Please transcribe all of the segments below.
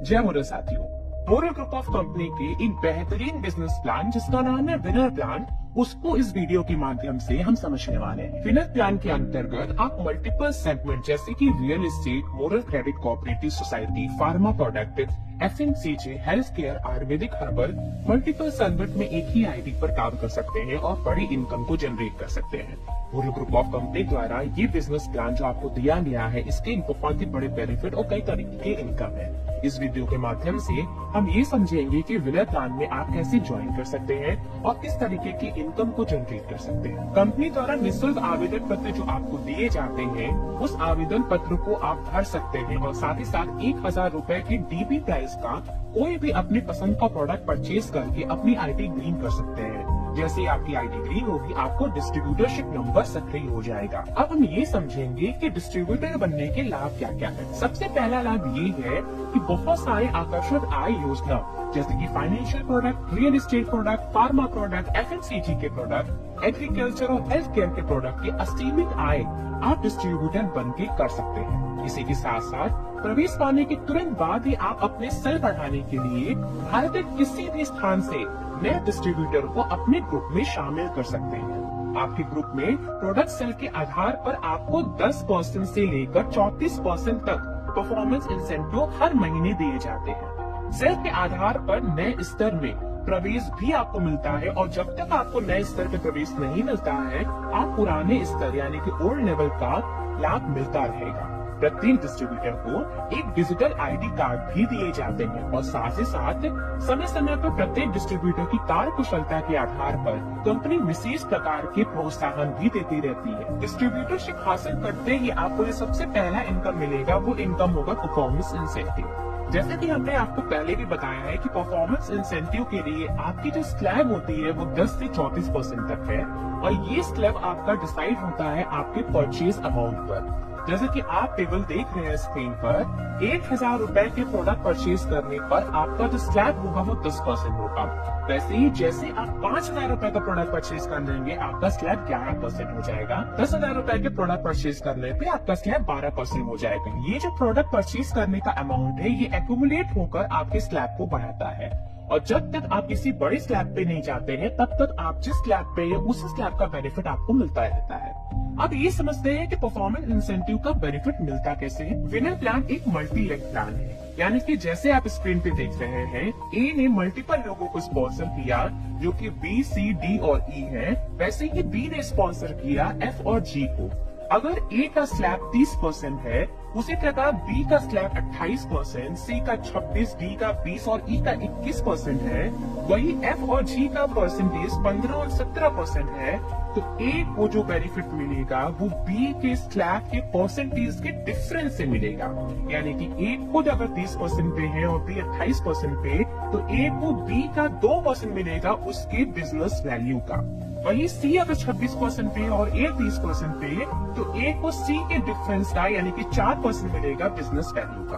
जय मोरल साथियों, moral group of company के एक बेहतरीन बिजनेस प्लान जिसका नाम है विनर प्लान, उसको इस वीडियो के माध्यम से हम समझने वाले हैं। विनर प्लान के अंतर्गत आप मल्टीपल सेगमेंट जैसे कि real estate, moral credit cooperative society, pharma product, FMCG, health care, Ayurvedic herbal, multiple segment में एक ही आईडी पर काम कर सकते हैं और बड़ी इनकम को जनरेट कर सकते हैं। मोरल ग्रुप ऑफ कंपनी द्वारा ये बिजनेस प्लान जो आपको दिया गया है, इसके बहुत ही बड़े बेनिफिट और कई तरीके के इनकम है। इस वीडियो के माध्यम से हम ये समझेंगे कि विनर प्लान में आप कैसे ज्वाइन कर सकते हैं और किस तरीके की इनकम को जनरेट कर सकते हैं। कंपनी द्वारा निःशुल्क आवेदन पत्र जो आपको दिए जाते हैं, उस आवेदन पत्र को आप भर सकते हैं और साथ ही साथ 1000 रूपए की DP प्राइस का कोई भी अपनी पसंद का प्रोडक्ट परचेज करके अपनी आईडी ग्रीन कर सकते हैं। जैसे आपकी आईडी ग्रीन होगी, आपको डिस्ट्रीब्यूटरशिप नंबर सक्रिय हो जाएगा। अब हम ये समझेंगे कि डिस्ट्रीब्यूटर बनने के लाभ क्या क्या है। सबसे पहला लाभ ये है कि बहुत सारे आकर्षक आय योजना जैसे कि financial product, real estate product, pharma product, FMCG के प्रोडक्ट, एग्रीकल्चर और हेल्थ केयर के प्रोडक्ट की असीमित आय आप डिस्ट्रीब्यूटर बन के कर सकते हैं। इसी के साथ साथ प्रवेश पाने के तुरंत बाद ही आप अपने सेल बढ़ाने के लिए भारत के किसी भी स्थान से नए डिस्ट्रीब्यूटर को अपने ग्रुप में शामिल कर सकते हैं। आपके ग्रुप में प्रोडक्ट सेल के आधार पर आपको 10% से लेकर 34% तक परफॉर्मेंस इंसेंटिव हर महीने दिए जाते हैं। सेल के आधार पर नए स्तर में प्रवेश भी आपको मिलता है और जब तक आपको नए स्तर पे प्रवेश नहीं मिलता है, आप पुराने स्तर यानी कि ओल्ड लेवल का लाभ मिलता रहेगा। प्रत्येक डिस्ट्रीब्यूटर को एक डिजिटल आईडी कार्ड भी दिए जाते हैं और साथ ही साथ समय समय पर प्रत्येक डिस्ट्रीब्यूटर की कार्य कुशलता के आधार पर कंपनी विशेष प्रकार के प्रोत्साहन भी देती रहती है। डिस्ट्रीब्यूटरशिप हासिल करते ही आपको सबसे पहला इनकम मिलेगा, वो इनकम होगा परफॉर्मेंस इंसेंटिव। जैसे कि हमने आपको पहले भी बताया है कि परफॉर्मेंस इंसेंटिव के लिए आपकी जो स्लैब होती है वो 10 से 34% तक है और ये स्लैब आपका डिसाइड होता है आपके परचेज अमाउंट पर। जैसे कि आप टेबल देख रहे हैं स्क्रीन पर, 1000 रूपए के प्रोडक्ट परचेज करने पर आपका जो स्लैब होगा वो 10% होगा। वैसे ही जैसे आप 5000 रूपए का प्रोडक्ट परचेज कर लेंगे, आपका स्लैब 11% हो जाएगा। 10,000 रूपए के प्रोडक्ट परचेज करने पे आपका स्लैब 12% हो जाएगा। ये जो प्रोडक्ट परचेज करने का अमाउंट है, ये एक्यूमुलेट होकर आपके स्लैब को बढ़ाता है और जब तक आप किसी बड़े स्लैब पे नहीं जाते हैं, तब तक आप जिस स्लैब पे है उस स्लैब का बेनिफिट आपको मिलता रहता है। अब ये समझते हैं कि परफॉर्मेंस इंसेंटिव का बेनिफिट मिलता कैसे है। विनर प्लान एक मल्टी लेग प्लान है, यानी कि जैसे आप स्क्रीन पे देख रहे हैं, ए ने मल्टीपल लोगों को स्पॉन्सर किया जो कि B, C, D और E है, वैसे ही B ने स्पॉन्सर किया F और G को। अगर A का स्लैब 30% है, उसी प्रकार B का स्लैब 28%, C का 26%, D का 20% और E का 21% है, वही F और G का परसेंटेज 15 और 17% है, तो A को जो बेनिफिट मिलेगा वो B के स्लैब के परसेंटेज के डिफरेंस से मिलेगा। यानी कि A खुद अगर 30% पे है और B 28% पे, तो A को B का 2% मिलेगा उसके बिजनेस वैल्यू का। वही C अगर 26% पे और A 30% पे, तो A को C के डिफरेंस का यानी कि 4% मिलेगा बिजनेस वैल्यू का।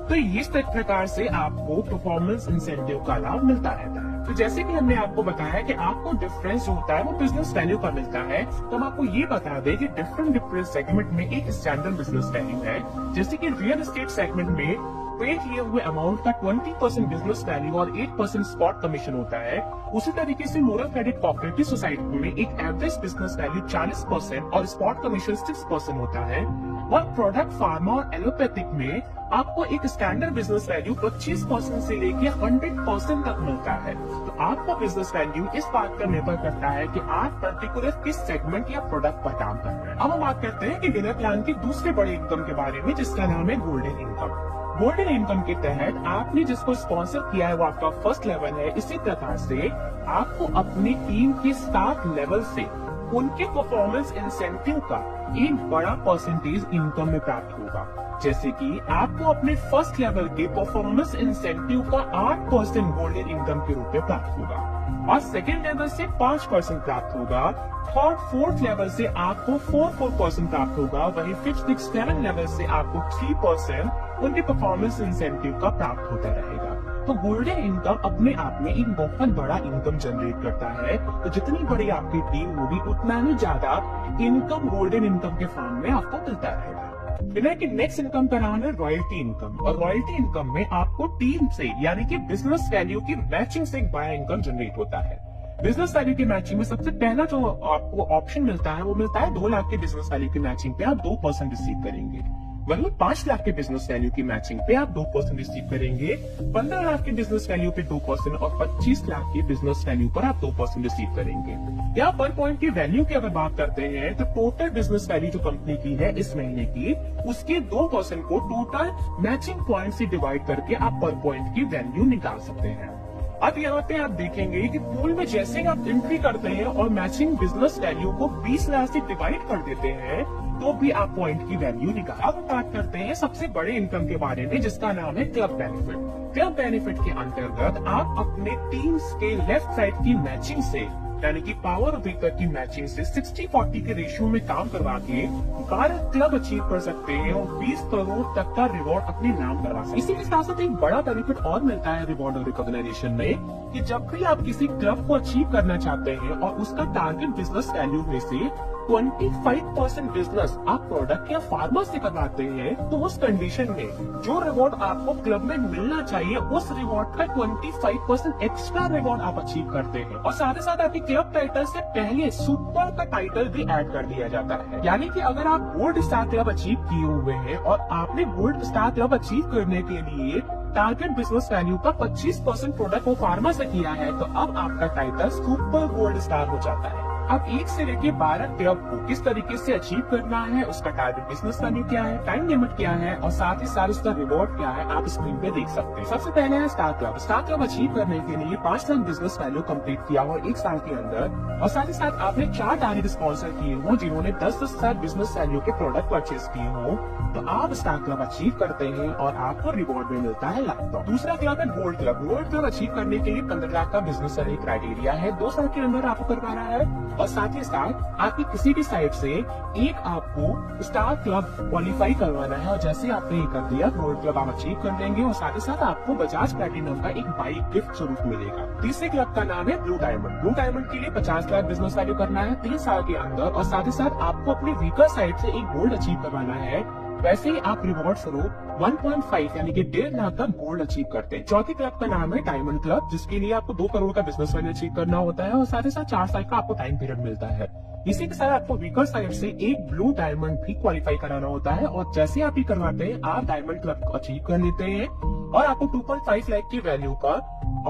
तो इस प्रकार से आपको परफॉर्मेंस इंसेंटिव का लाभ मिलता रहता है। तो जैसे कि हमने आपको बताया कि आपको डिफरेंस जो होता है वो बिजनेस वैल्यू का मिलता है, तो हम आपको ये बता दें कि डिफरेंट सेगमेंट में एक स्टैंडर्ड बिजनेस वैल्यू है। जैसे कि रियल एस्टेट सेगमेंट में पे किए हुए अमाउंट का 20% बिजनेस वैल्यू और 8% स्पॉट कमीशन होता है। उसी तरीके से मोरल क्रेडिट कोऑपरेटिव सोसाइटी में एक एवरेज बिजनेस वैल्यू 40% और स्पॉट कमीशन 6% होता है। और प्रोडक्ट फार्मा और एलोपैथिक में आपको एक स्टैंडर्ड बिजनेस वैल्यू 25% से लेके 100% तक मिलता है। तो आपका बिजनेस वैल्यू इस बात पर निर्भर करता है कि आप पर्टिकुलर किस सेगमेंट या प्रोडक्ट पर काम कर रहे हैं। अब हम बात करते हैं कि विनर प्लान की दूसरे बड़े इनकम के बारे में, जिसका नाम है गोल्डन इनकम। गोल्डन इनकम के तहत आपने जिसको स्पॉन्सर किया है वो आपका फर्स्ट लेवल है। इसी प्रकार से आपको अपनी टीम के स्टाफ लेवल से उनके परफॉर्मेंस इंसेंटिव का एक बड़ा परसेंटेज इनकम में प्राप्त होगा। जैसे कि आपको अपने फर्स्ट लेवल के परफॉर्मेंस इंसेंटिव का 8% गोल्डन इनकम के रूप में प्राप्त होगा और सेकेंड लेवल से 5% प्राप्त होगा। थर्ड फोर्थ लेवल से आपको 4% प्राप्त होगा। वही 5th 6th 7th लेवल से आपको 3% उनके परफॉर्मेंस इंसेंटिव का प्राप्त होता रहेगा। तो गोल्डन इनकम अपने आप में एक बहुत बड़ा इनकम जनरेट करता है। तो जितनी बड़ी आपकी टीम होगी उतना ही ज्यादा इनकम गोल्डन इनकम के फॉर्म में आपको मिलता रहेगा। विनर की नेक्स्ट इनकम का नाम है रॉयल्टी इनकम, और रॉयल्टी इनकम में आपको टीम से यानी कि बिजनेस वैल्यू की मैचिंग से एक बड़ा इनकम जनरेट होता है। बिजनेस वैल्यू की मैचिंग में सबसे पहला जो आपको ऑप्शन मिलता है वो मिलता है 2 लाख के बिजनेस वैल्यू की मैचिंग पे आप 2% रिसीव करेंगे। वहीं 5 लाख के बिजनेस वैल्यू की मैचिंग पे आप 2% रिसीव करेंगे, 15 लाख के बिजनेस वैल्यू पे 2% और 25 लाख की बिजनेस वैल्यू पर आप 2% रिसीव करेंगे। यहाँ पर पॉइंट की वैल्यू की अगर बात करते हैं तो टोटल बिजनेस वैल्यू जो कंपनी की है इस महीने की, उसके 2% को टोटल मैचिंग पॉइंट से डिवाइड करके आप पर पॉइंट की वैल्यू निकाल सकते हैं। अब यहाँ पे आप देखेंगे कि पूल में जैसे ही आप एंट्री करते हैं और मैचिंग बिजनेस वैल्यू को 20 लाख से डिवाइड कर देते हैं तो भी आप पॉइंट की वैल्यू निकाल। अब बात करते हैं सबसे बड़े इनकम के बारे में जिसका नाम है क्लब बेनिफिट। क्लब बेनिफिट के अंतर्गत आप अपने टीम्स के लेफ्ट साइड की मैचिंग से यानी कि पावर ब्रेकर की मैचिंग से 60-40 के रेशियो में काम करवा के 12 क्लब अचीव कर सकते हैं और 20 करोड़ तक का रिवॉर्ड अपने नाम करवा सकते हैं। इसी के साथ साथ एक बड़ा बेनिफिट और मिलता है रिवॉर्ड और रिकॉग्नाइजेशन में कि जब भी आप किसी क्लब को अचीव करना चाहते हैं और उसका टारगेट बिजनेस वैल्यू में से 25% बिजनेस आप प्रोडक्ट या फार्मा से करवाते हैं तो उस कंडीशन में जो रिवॉर्ड आपको क्लब में मिलना चाहिए उस रिवॉर्ड का 25% एक्स्ट्रा रिवॉर्ड आप अचीव करते हैं। और साथ ही साथ आपकी क्लब टाइटल से पहले सुपर का टाइटल भी ऐड कर दिया जाता है। यानी कि अगर आप गोल्ड स्टार क्लब अचीव किए हुए हैं और आपने गोल्ड स्टार क्लब अचीव करने के लिए टारगेट बिजनेस वैल्यू का 25% प्रोडक्ट को फार्मा से किया है तो अब आपका टाइटल सुपर गोल्ड स्टार हो जाता है। अब 1 से लेके 12 क्लब को किस तरीके से अचीव करना है, उसका टारगेट बिजनेस वैल्यू क्या है, टाइम लिमिट क्या है और साथ ही साथ उसका रिवॉर्ड क्या है, आप स्क्रीन पे देख सकते हैं। सबसे पहले है star club. Star club achieve करने के लिए 5 लाख बिजनेस वैल्यू कंप्लीट किया हो 1 साल के अंदर और साथ ही साथ आपने 4 टारगेट स्पॉन्सर किए हो जिन्होंने 10,000 बिजनेस वैल्यू के प्रोडक्ट परचेज किए हो तो आप स्टार क्लब अचीव करते हैं और आपको रिवॉर्ड में मिलता है लैपटॉप। दूसरा क्लब है gold club. Gold club achieve करने के लिए 15 लाख का बिजनेस वैल्यू क्राइटेरिया है, 2 साल के अंदर आपको करवाना है और साथ ही साथ आपकी किसी भी साइड से एक आपको स्टार क्लब क्वालिफाई करवाना है और जैसे आपने ये कर दिया गोल्ड क्लब आप अचीव कर लेंगे और साथ ही साथ आपको बजाज प्लैटिनम का एक बाइक गिफ्ट स्वरूप मिलेगा। तीसरे क्लब का नाम है ब्लू डायमंड। ब्लू डायमंड के लिए 50 लाख बिजनेस वैल्यू करना है 3 साल के अंदर और साथ ही साथ आपको अपनी वीकर साइड से एक गोल्ड अचीव करवाना है। वैसे ही आप रिवॉर्ड स्वरूप 1.5 यानी कि 1.5 लाख का गोल्ड अचीव करते हैं। चौथी क्लब का नाम है डायमंड क्लब जिसके लिए आपको 2 करोड़ का बिजनेस वैल्यू अचीव करना होता है और साथ ही साथ 4 साल का आपको टाइम पीरियड मिलता है। इसी के साथ आपको वीकर साइड से एक ब्लू डायमंड भी क्वालिफाई कराना होता है और जैसे आप ये करवाते हैं आप डायमंड क्लब को अचीव कर लेते हैं और आपको 2.5 लाख की वैल्यू का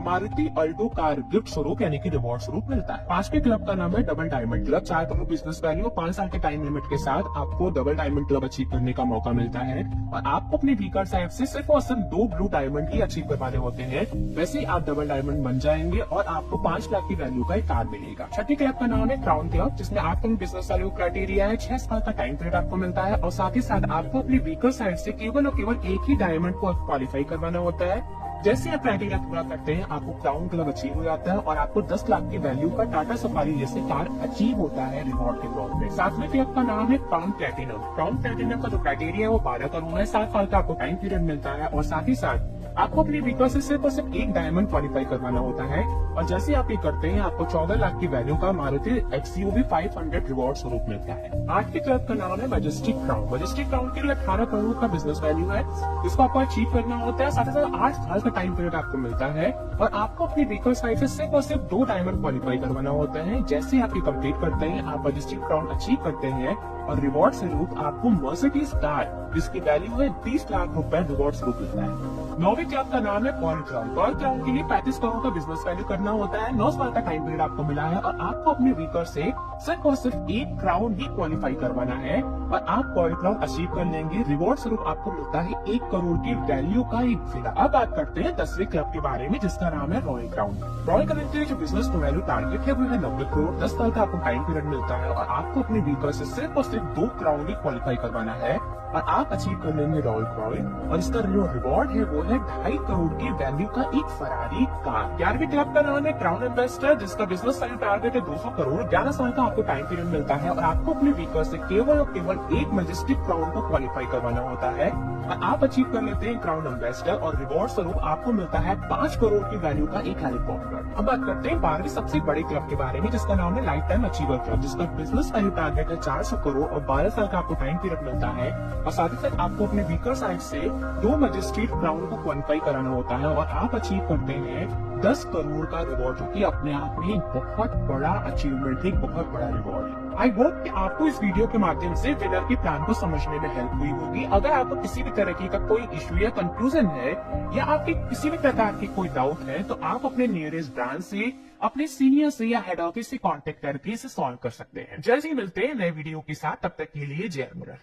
मारुति अल्टो कार गिफ्ट स्वरूप यानी कि रिवॉर्ड स्वरूप मिलता है। 5वें क्लब का नाम है double diamond club. 4 crore business value और 5 साल के टाइम लिमिट के साथ आपको डबल डायमंड क्लब अचीव करने का मौका मिलता है और आपको अपने वीकर साइड से सिर्फ और सिर्फ 2 ब्लू डायमंड ही अचीव करवाने होते हैं। वैसे ही आप डबल डायमंड बन जाएंगे और आपको 5 लाख की वैल्यू का एक कार मिलेगा। 6ठी क्लब का नाम है क्राउन क्लब जिसमें आपका बिजनेस वैल्यू क्राइटेरिया है 6 साल का टाइम पीरियड आपको मिलता है और साथ ही साथ आपको अपनी वीकर साइड से केवल और केवल एक ही डायमंड को क्वालिफाई करवाना होता है। जैसे आप क्राइटेरिया पूरा करते हैं आपको क्राउन क्लब अचीव हो जाता है और आपको 10 लाख की वैल्यू का टाटा सफारी जैसे कार अचीव होता है रिवॉर्ड के तौर पे। 7वें क्लब का नाम है क्राउन प्लैटिनम। क्राउन प्लैटिनम का जो क्राइटेरिया है वो 12 करोड़ है, 7 साल का आपको टाइम पीरियड मिलता है और साथ ही साथ आपको अपनी वीकर से सिर्फ और सिर्फ एक डायमंड क्वालिफाई करवाना होता है और जैसे आप ये करते हैं आपको 14 लाख की वैल्यू का मारुति XUV 500 रिवॉर्ड स्वरूप मिलता है। 8वीं क्लब का नाम है मैजेस्टिक क्राउन। मैजेस्टिक क्राउन के लिए 18 करोड़ का बिजनेस वैल्यू है जिसको आपको अचीव करना होता है। साथ ही साथ 8 साल का टाइम पीरियड आपको मिलता है और आपको अपनी वीकर साइड से सिर्फ और सिर्फ 2 डायमंड क्वालिफाई करवाना होता है। जैसे आप ये कंप्लीट करते हैं आप मैजेस्टिक क्राउन अचीव करते हैं और रिवॉर्ड स्वरूप आपको मर्सिडीज कार जिसकी वैल्यू है 20 लाख रुपए रिवॉर्ड स्वरूप मिलता है। 9वीं क्लब का नाम है पर्ल क्राउन। पर्ल क्राउन के लिए 35 करोड़ का बिजनेस वैल्यू करना होता है। 9 साल का टाइम पीरियड आपको मिला है और आपको अपने वीकर से सिर्फ और सिर्फ एक क्राउन ही क्वालिफाई करवाना है और आप पर्ल क्राउन अचीव कर लेंगे। रिवॉर्ड स्वरूप आपको मिलता है 1 करोड़ की वैल्यू का एक विला। अब बात करते हैं 10वें क्लब के बारे में जिसका नाम है रॉयल क्राउन। रॉयल क्राउन के लिए जो बिजनेस वैल्यू टारगेट है वो है 90 करोड़। 10 साल का आपको टाइम पीरियड मिलता है और आपको अपने वीकर से सिर्फ और सिर्फ 2 क्राउन ही क्वालिफाई करवाना है और आप अचीव कर लेंगे रॉयल क्राउन और इसका जो रिवॉर्ड है वो है 2.5 करोड़ की वैल्यू का एक फरारी कार। 11वीं क्लब का नाम है क्राउन एम्बेसडर जिसका बिजनेस वैल्यू टारगेट है 200 करोड़। 11 साल का आपको टाइम पीरियड मिलता है और आपको अपने वीकर से केवल और केवल एक मैजेस्टिक क्राउन को क्वालिफाई करवाना होता है और आप अचीव कर लेते हैं क्राउन एम्बेसडर और रिवॉर्ड स्वरूप आपको मिलता है 5 करोड़ की वैल्यू का एक हेलीकॉप्टर। अब बात करते हैं 12वीं सबसे बड़े क्लब के बारे में जिसका नाम है लाइफ टाइम अचीवर क्लब जिसका बिजनेस वैल्यू टारगेट है 400 करोड़ और 12 साल का आपको टाइम पीरियड मिलता है और साथ ही साथ आपको अपने वीकर साइड से 2 मजिस्ट्रेट क्राउन को क्वालिफाई कराना होता है और आप अचीव करते हैं 10 करोड़ का रिवॉर्ड, जो कि अपने आप में एक बहुत बड़ा अचीवमेंट है, बहुत बड़ा रिवॉर्ड है। आई होप कि आपको इस वीडियो के माध्यम से विनर के प्लान को समझने में हेल्प हुई होगी। अगर आपको किसी भी तरीके का कोई इश्यू या कंफ्यूजन है या आपके किसी भी प्रकार की कोई डाउट है तो आप अपने नियरेस्ट ब्रांच से, अपने सीनियर से या हेड ऑफिस से कांटेक्ट करके इसे सॉल्व कर सकते हैं। जल्द ही मिलते हैं नए वीडियो के साथ, तब तक के लिए जय मुरर।